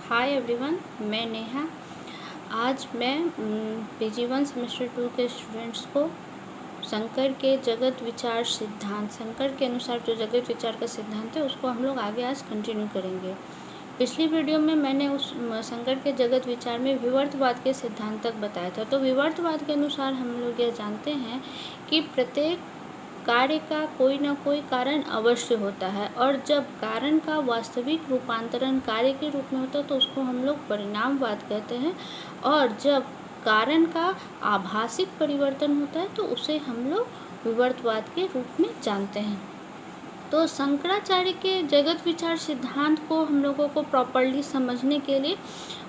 Hi everyone, मैं नेहा। आज मैं PG1 सेमेस्टर 2 के स्टूडेंट्स को शंकर के जगत विचार सिद्धांत, शंकर के अनुसार जो जगत विचार का सिद्धांत है उसको हम लोग आगे आज कंटिन्यू करेंगे। पिछली वीडियो में मैंने उस शंकर के जगत विचार में विवर्तवाद के सिद्धांत तक बताया था। तो विवर्तवाद के अनुसार हम लोग यह जानते हैं कि प्रत्येक कार्य का कोई ना कोई कारण अवश्य होता है, और जब कारण का वास्तविक रूपांतरण कार्य के रूप में होता है तो उसको हम लोग परिणामवाद कहते हैं, और जब कारण का आभासिक परिवर्तन होता है तो उसे हम लोग विवर्तवाद के रूप में जानते हैं। तो शंकराचार्य के जगत विचार सिद्धांत को हम लोगों को प्रॉपरली समझने के लिए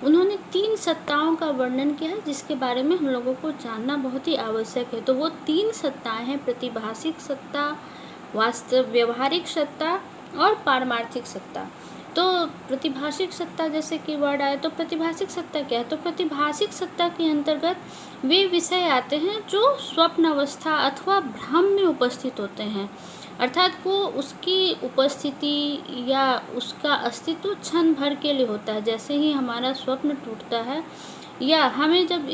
उन्होंने 3 सत्ताओं का वर्णन किया है, जिसके बारे में हम लोगों को जानना बहुत ही आवश्यक है। तो वो 3 सत्ताएं हैं: प्रतिभासिक सत्ता, व्यवहारिक सत्ता और पारमार्थिक सत्ता। तो प्रतिभासिक सत्ता जैसे कि वर्ड आए, तो प्रतिभासिक सत्ता क्या है? तो प्रतिभासिक सत्ता के अंतर्गत वे विषय आते हैं जो स्वप्न अवस्था अथवा भ्रम में उपस्थित होते हैं, अर्थात वो उसकी उपस्थिति या उसका अस्तित्व क्षण भर के लिए होता है। जैसे ही हमारा स्वप्न टूटता है या हमें जब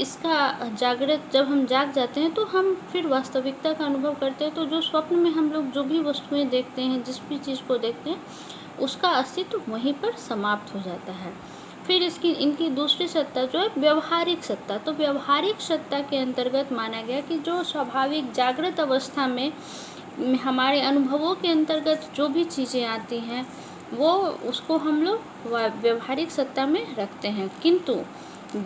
जब हम जाग जाते हैं तो हम फिर वास्तविकता का अनुभव करते हैं। तो जो स्वप्न में हम लोग जो भी वस्तुएं देखते हैं, जिस भी चीज़ को देखते हैं, उसका अस्तित्व वहीं पर समाप्त हो जाता है। फिर इनकी दूसरी सत्ता जो है व्यवहारिक सत्ता। तो व्यवहारिक सत्ता के अंतर्गत माना गया कि जो स्वाभाविक जागृत अवस्था में हमारे अनुभवों के अंतर्गत जो भी चीज़ें आती हैं वो उसको हम लोग व्यवहारिक सत्ता में रखते हैं। किंतु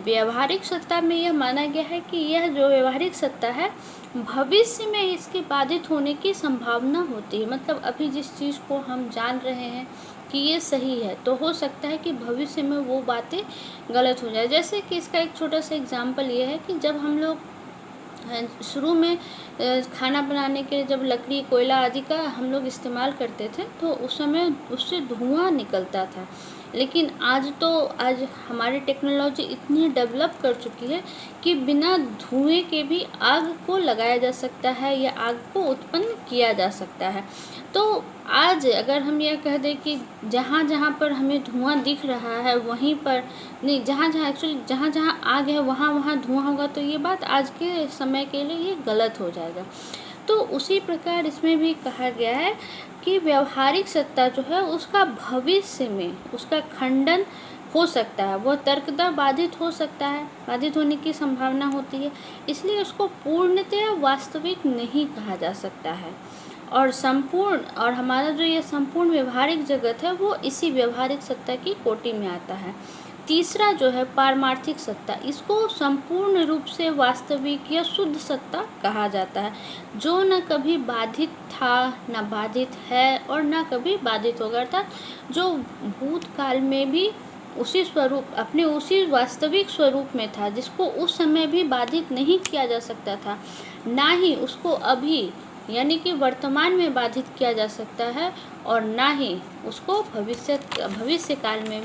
व्यवहारिक सत्ता में यह माना गया है कि यह जो व्यवहारिक सत्ता है भविष्य में इसके बाधित होने की संभावना होती है। मतलब अभी जिस चीज़ को हम जान रहे हैं कि ये सही है, तो हो सकता है कि भविष्य में वो बातें गलत हो जाए। जैसे कि इसका एक छोटा सा एग्जाम्पल ये है कि जब हम लोग शुरू में खाना बनाने के जब लकड़ी, कोयला आदि का हम लोग इस्तेमाल करते थे तो उस समय उससे धुआं निकलता था। लेकिन आज हमारी टेक्नोलॉजी इतनी डेवलप कर चुकी है कि बिना धुएं के भी आग को लगाया जा सकता है या आग को उत्पन्न किया जा सकता है। तो आज अगर हम यह कह दें कि जहाँ जहाँ पर हमें धुआं दिख रहा है वहीं पर नहीं, जहाँ जहाँ आग है वहाँ वहाँ धुआं होगा, तो ये बात आज के समय के लिए ये गलत हो जाएगा। तो उसी प्रकार इसमें भी कहा गया है कि व्यवहारिक सत्ता जो है उसका भविष्य में उसका खंडन हो सकता है, वह तर्कतः बाधित हो सकता है, बाधित होने की संभावना होती है, इसलिए उसको पूर्णतया वास्तविक नहीं कहा जा सकता है। और हमारा जो ये संपूर्ण व्यवहारिक जगत है वो इसी व्यवहारिक सत्ता की कोटि में आता है। तीसरा जो है पारमार्थिक सत्ता, इसको संपूर्ण रूप से वास्तविक या शुद्ध सत्ता कहा जाता है, जो न कभी बाधित था, न बाधित है और न कभी बाधित होगा। अर्थात जो भूतकाल में भी उसी वास्तविक स्वरूप में था, जिसको उस समय भी बाधित नहीं किया जा सकता था, ना ही उसको अभी यानी कि वर्तमान में बाधित किया जा सकता है, और ना ही उसको भविष्य काल में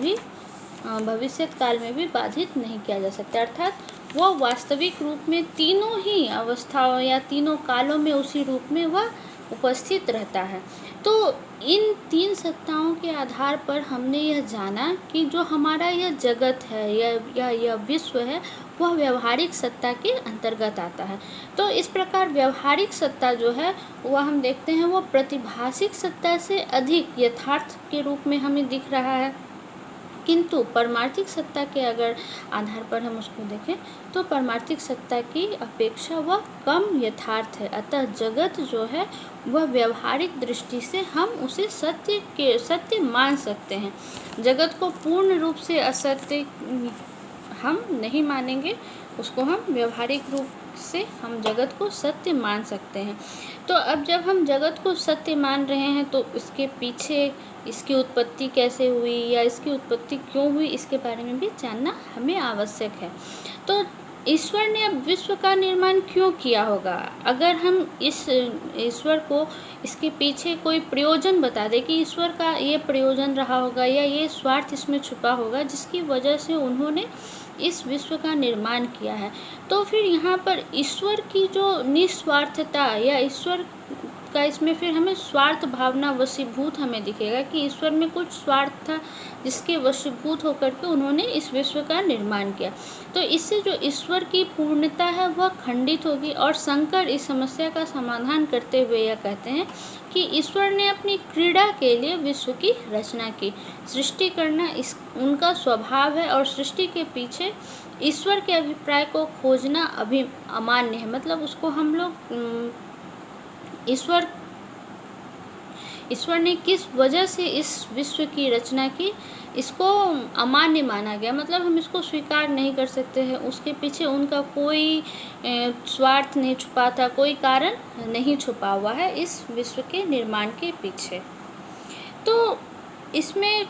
भी बाधित नहीं किया जा सकता। अर्थात वह वास्तविक रूप में तीनों ही अवस्थाओं या तीनों कालों में उसी रूप में वह उपस्थित रहता है। तो इन 3 सत्ताओं के आधार पर हमने यह जाना कि जो हमारा यह जगत है या यह विश्व है वह व्यवहारिक सत्ता के अंतर्गत आता है। तो इस प्रकार व्यवहारिक सत्ता जो है वह हम देखते हैं वो प्रतिभासिक सत्ता से अधिक यथार्थ के रूप में हमें दिख रहा है। किंतु परमार्थिक सत्ता के अगर आधार पर हम उसको देखें तो परमार्थिक सत्ता की अपेक्षा वह कम यथार्थ है। अतः जगत जो है वह व्यवहारिक दृष्टि से हम उसे सत्य मान सकते हैं। जगत को पूर्ण रूप से असत्य हम नहीं मानेंगे, उसको हम व्यवहारिक रूप से हम जगत को सत्य मान सकते हैं। तो अब जब हम जगत को सत्य मान रहे हैं तो इसके पीछे इसकी उत्पत्ति कैसे हुई या इसकी उत्पत्ति क्यों हुई, इसके बारे में भी जानना हमें आवश्यक है। तो ईश्वर ने अब विश्व का निर्माण क्यों किया होगा? अगर हम इस ईश्वर को इसके पीछे कोई प्रयोजन बता दें कि ईश्वर का ये प्रयोजन रहा होगा या ये स्वार्थ इसमें छुपा होगा जिसकी वजह से उन्होंने इस विश्व का निर्माण किया है, तो फिर यहाँ पर ईश्वर की जो निस्वार्थता या ईश्वर का इसमें फिर हमें स्वार्थ भावना वशीभूत हमें दिखेगा कि ईश्वर में कुछ स्वार्थ था जिसके वशीभूत होकर के उन्होंने इस विश्व का निर्माण किया। तो इससे जो ईश्वर की पूर्णता है वह खंडित होगी। और शंकर इस समस्या का समाधान करते हुए यह कहते हैं कि ईश्वर ने अपनी क्रीड़ा के लिए विश्व की रचना की। सृष्टि करना इस उनका स्वभाव है और सृष्टि के पीछे ईश्वर के अभिप्राय को खोजना अभी अमान्य है। मतलब उसको हम लोग ईश्वर ने किस वजह से इस विश्व की रचना की, इसको अमान्य माना गया। मतलब हम इसको स्वीकार नहीं कर सकते हैं। उसके पीछे उनका कोई स्वार्थ नहीं छुपा था, कोई कारण नहीं छुपा हुआ है इस विश्व के निर्माण के पीछे। तो इसमें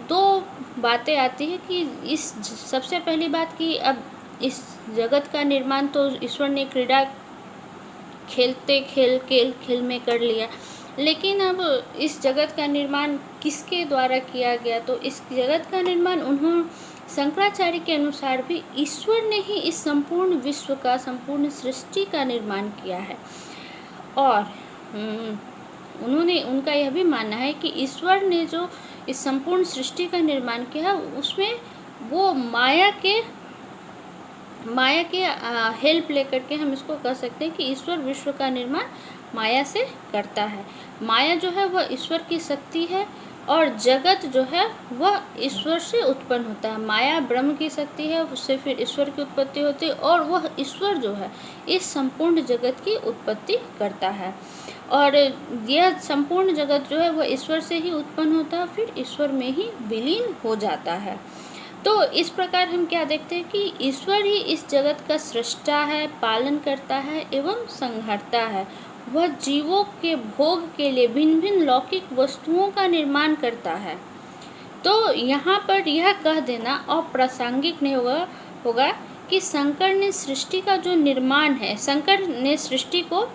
दो बातें आती है कि इस सबसे पहली बात कि अब इस जगत का निर्माण तो ईश्वर ने क्रीड़ा खेलते खेल में कर लिया, लेकिन अब इस जगत का निर्माण किसके द्वारा किया गया? तो इस जगत का निर्माण शंकराचार्य के अनुसार भी ईश्वर ने ही इस संपूर्ण विश्व का, संपूर्ण सृष्टि का निर्माण किया है। और उनका यह भी मानना है कि ईश्वर ने जो इस संपूर्ण सृष्टि का निर्माण किया है उसमें वो माया के हेल्प लेकर के हम इसको कह सकते हैं कि ईश्वर विश्व का निर्माण माया से करता है। माया जो है वह ईश्वर की शक्ति है और जगत जो है वह ईश्वर से उत्पन्न होता है। माया ब्रह्म की शक्ति है, उससे फिर ईश्वर की उत्पत्ति होती है और वह ईश्वर जो है इस संपूर्ण जगत की उत्पत्ति करता है। और यह संपूर्ण जगत जो है वह ईश्वर से ही उत्पन्न होता है, फिर ईश्वर में ही विलीन हो जाता है। तो इस प्रकार हम क्या देखते हैं कि ईश्वर ही इस जगत का सृष्टा है, पालन करता है एवं संहारता है। वह जीवों के भोग के लिए भिन्न भिन्न लौकिक वस्तुओं का निर्माण करता है। तो यहाँ पर यह कह देना अप्रासंगिक नहीं होगा कि शंकर ने सृष्टि का जो निर्माण है, शंकर ने सृष्टि को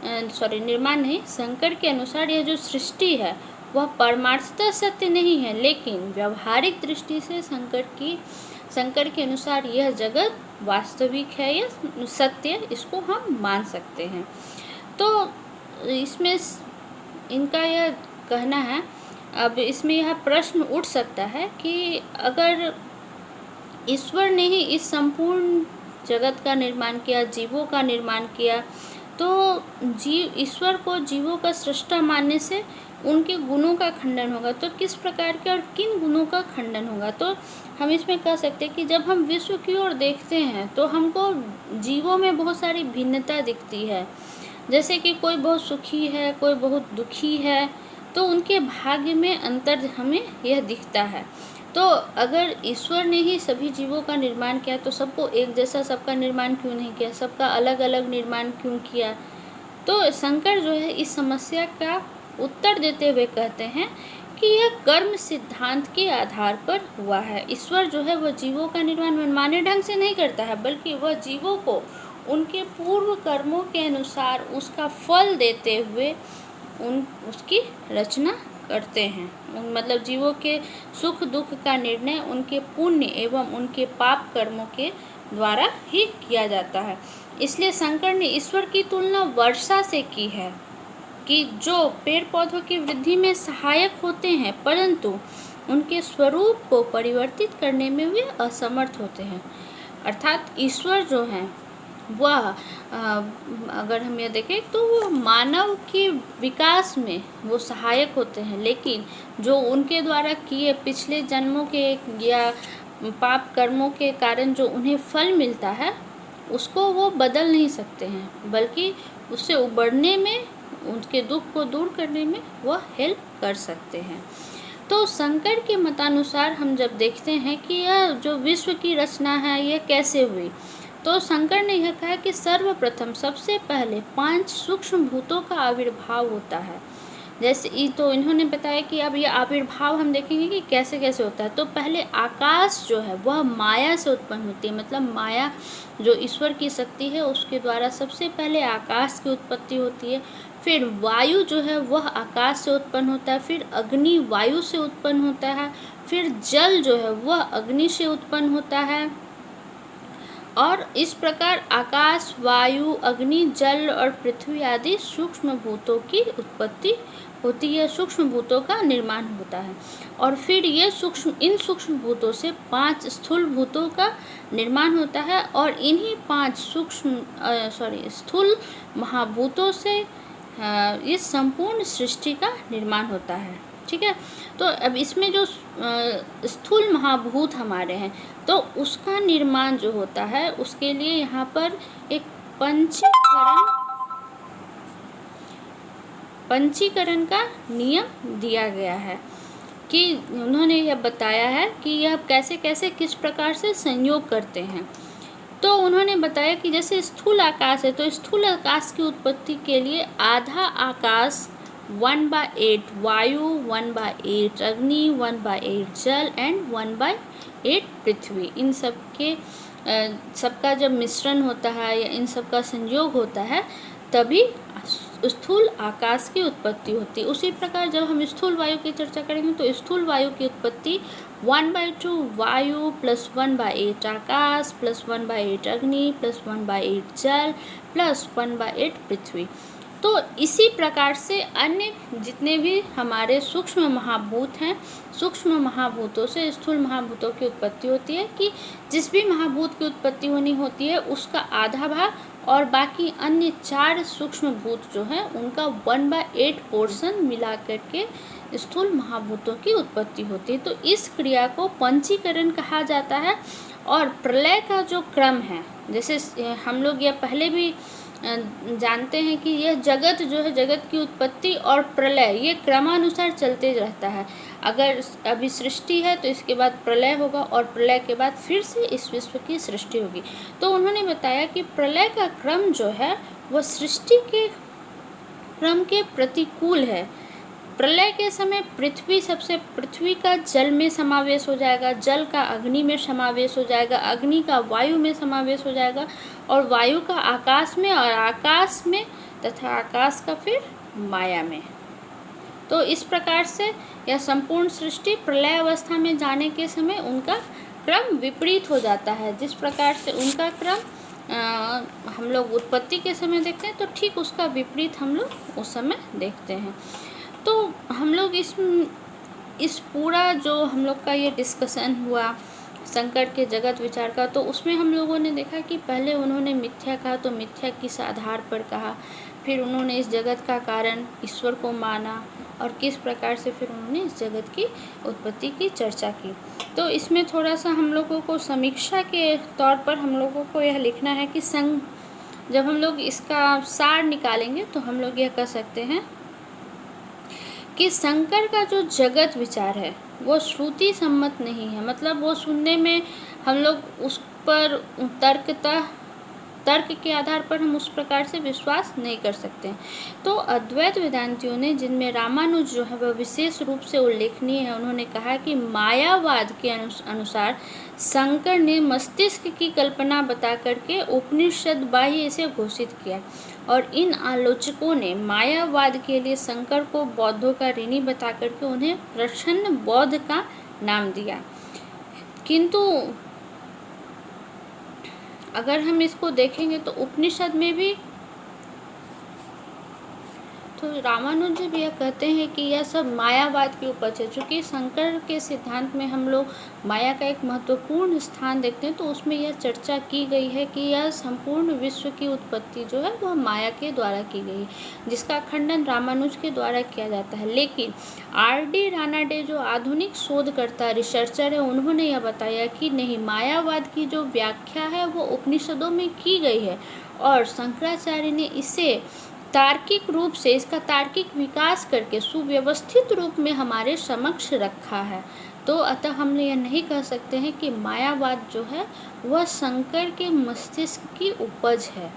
निर्माण नहीं, शंकर के अनुसार यह जो सृष्टि है वह परमार्थतः सत्य नहीं है, लेकिन व्यवहारिक दृष्टि से शंकर के अनुसार यह जगत वास्तविक है या सत्य, इसको हम मान सकते हैं। तो इसमें इनका यह कहना है। अब इसमें यह प्रश्न उठ सकता है कि अगर ईश्वर ने ही इस संपूर्ण जगत का निर्माण किया, जीवों का निर्माण किया, तो ईश्वर को जीवों का सृष्टा मानने से उनके गुणों का खंडन होगा। तो किस प्रकार के और किन गुणों का खंडन होगा? तो हम इसमें कह सकते हैं कि जब हम विश्व की ओर देखते हैं तो हमको जीवों में बहुत सारी भिन्नता दिखती है। जैसे कि कोई बहुत सुखी है, कोई बहुत दुखी है, तो उनके भाग्य में अंतर हमें यह दिखता है। तो अगर ईश्वर ने ही सभी जीवों का निर्माण किया तो सबको एक जैसा सबका निर्माण क्यों नहीं किया, सबका अलग अलग निर्माण क्यों किया? तो शंकर जो है इस समस्या का उत्तर देते हुए कहते हैं कि यह कर्म सिद्धांत के आधार पर हुआ है। ईश्वर जो है वह जीवों का निर्माण मनमाने ढंग से नहीं करता है, बल्कि वह जीवों को उनके पूर्व कर्मों के अनुसार उसका फल देते हुए उसकी रचना करते हैं। मतलब जीवों के सुख दुख का निर्णय उनके पुण्य एवं उनके पाप कर्मों के द्वारा ही किया जाता है। इसलिए शंकर ने ईश्वर की तुलना वर्षा से की है कि जो पेड़ पौधों की वृद्धि में सहायक होते हैं, परंतु उनके स्वरूप को परिवर्तित करने में वे असमर्थ होते हैं। अर्थात ईश्वर जो हैं वह अगर हम यह देखें तो वो मानव के विकास में वो सहायक होते हैं, लेकिन जो उनके द्वारा किए पिछले जन्मों के या पाप कर्मों के कारण जो उन्हें फल मिलता है उसको वो बदल नहीं सकते हैं, बल्कि उससे उबरने में, उनके दुख को दूर करने में वह हेल्प कर सकते हैं। तो शंकर के मतानुसार हम जब देखते हैं कि यह जो विश्व की रचना है यह कैसे हुई, तो शंकर ने यह कहा कि सर्वप्रथम सबसे पहले 5 सूक्ष्म भूतों का आविर्भाव होता है। जैसे तो इन्होंने बताया कि अब ये आविर्भाव हम देखेंगे कि कैसे कैसे होता है। तो पहले आकाश जो है वह माया से उत्पन्न होती है, मतलब माया जो ईश्वर की शक्ति है उसके द्वारा सबसे पहले आकाश की उत्पत्ति होती है। फिर वायु जो है वह आकाश से उत्पन्न होता है, फिर अग्नि वायु से उत्पन्न होता है, फिर जल जो है वह अग्नि से उत्पन्न होता है, और इस प्रकार आकाश, वायु, अग्नि, जल और पृथ्वी आदि सूक्ष्म भूतों की उत्पत्ति होती है, सूक्ष्म भूतों का निर्माण होता है। और फिर ये इन सूक्ष्म भूतों से 5 स्थूल भूतों का निर्माण होता है और इन्हीं 5 स्थूल महाभूतों से इस संपूर्ण सृष्टि का निर्माण होता है। ठीक है, तो अब इसमें जो स्थूल महाभूत हमारे हैं, तो उसका निर्माण जो होता है उसके लिए यहाँ पर एक पंचीकरण का नियम दिया गया है कि उन्होंने यह बताया है कि यह कैसे कैसे किस प्रकार से संयोग करते हैं। तो उन्होंने बताया कि जैसे स्थूल आकाश है, तो स्थूल आकाश की उत्पत्ति के लिए आधा आकाश 1/8 वायु, 1/8 अग्नि, 1/8 जल एंड 1/8 पृथ्वी, इन सबका जब मिश्रण होता है या इन सब का संयोग होता है तभी स्थूल आकाश की उत्पत्ति होती है। उसी प्रकार जब हम स्थूल वायु की चर्चा करेंगे तो स्थूल वायु की उत्पत्ति 1/2 वायु प्लस 1/8 आकाश प्लस 1/8 अग्नि प्लस 1/8 जल प्लस 1/8 पृथ्वी। तो इसी प्रकार से अन्य जितने भी हमारे सूक्ष्म महाभूत हैं, सूक्ष्म महाभूतों से स्थूल महाभूतों की उत्पत्ति होती है कि जिस भी महाभूत की उत्पत्ति होनी होती है उसका आधा भाग और बाकी अन्य 4 सूक्ष्म भूत जो हैं उनका 1/8 पोर्शन मिला करके स्थूल महाभूतों की उत्पत्ति होती है। तो इस क्रिया को पंचीकरण कहा जाता है। और प्रलय का जो क्रम है, जैसे हम लोग यह पहले भी जानते हैं कि यह जगत जो है, जगत की उत्पत्ति और प्रलय ये क्रमानुसार चलते रहता है। अगर अभी सृष्टि है तो इसके बाद प्रलय होगा और प्रलय के बाद फिर से इस विश्व की सृष्टि होगी। तो उन्होंने बताया कि प्रलय का क्रम जो है वह सृष्टि के क्रम के प्रतिकूल है। प्रलय के समय पृथ्वी का जल में समावेश हो जाएगा, जल का अग्नि में समावेश हो जाएगा, अग्नि का वायु में समावेश हो जाएगा और वायु का आकाश में और आकाश में तथा आकाश का फिर माया में। तो इस प्रकार से यह संपूर्ण सृष्टि प्रलय अवस्था में जाने के समय उनका क्रम विपरीत हो जाता है। जिस प्रकार से उनका क्रम हम लोग उत्पत्ति के समय देखते हैं तो ठीक उसका विपरीत हम लोग उस समय देखते हैं। तो हम लोग इस पूरा जो हम लोग का ये डिस्कशन हुआ शंकर के जगत विचार का, तो उसमें हम लोगों ने देखा कि पहले उन्होंने मिथ्या कहा तो मिथ्या किस आधार पर कहा, फिर उन्होंने इस जगत का कारण ईश्वर को माना और किस प्रकार से फिर उन्होंने इस जगत की उत्पत्ति की चर्चा की। तो इसमें थोड़ा सा हम लोगों को समीक्षा के तौर पर हम लोगों को यह लिखना है कि जब हम लोग इसका सार निकालेंगे तो हम लोग यह कह सकते हैं कि शंकर का जो जगत विचार है वो श्रुति सम्मत नहीं है। मतलब वो सुनने में हम लोग उस पर तर्क के आधार पर हम उस प्रकार से विश्वास नहीं कर सकते। तो अद्वैत वेदांतियों ने, जिनमें रामानुज जो है वह विशेष रूप से उल्लेखनीय है, उन्होंने कहा कि मायावाद के अनुसार शंकर ने मस्तिष्क की कल्पना बता करके उपनिषद बाह्य इसे घोषित किया और इन आलोचकों ने मायावाद के लिए शंकर को बौद्धों का ऋणी बता करके उन्हें प्रसन्न बौद्ध का नाम दिया। किंतु अगर हम इसको देखेंगे तो उपनिषद में भी तो रामानुज जी भी यह कहते हैं कि यह सब मायावाद की उपज है। चूँकि शंकर के सिद्धांत में हम लोग माया का एक महत्वपूर्ण स्थान देखते हैं, तो उसमें यह चर्चा की गई है कि यह संपूर्ण विश्व की उत्पत्ति जो है वह माया के द्वारा की गई, जिसका खंडन रामानुज के द्वारा किया जाता है। लेकिन R.D. रानाडे जो आधुनिक शोधकर्ता रिसर्चर है, उन्होंने यह बताया कि नहीं, मायावाद की जो व्याख्या है वो उपनिषदों में की गई है और शंकराचार्य ने इसे तार्किक रूप से, इसका तार्किक विकास करके सुव्यवस्थित रूप में हमारे समक्ष रखा है। तो अतः हम यह नहीं कह सकते हैं कि मायावाद जो है वह शंकर के मस्तिष्क की उपज है।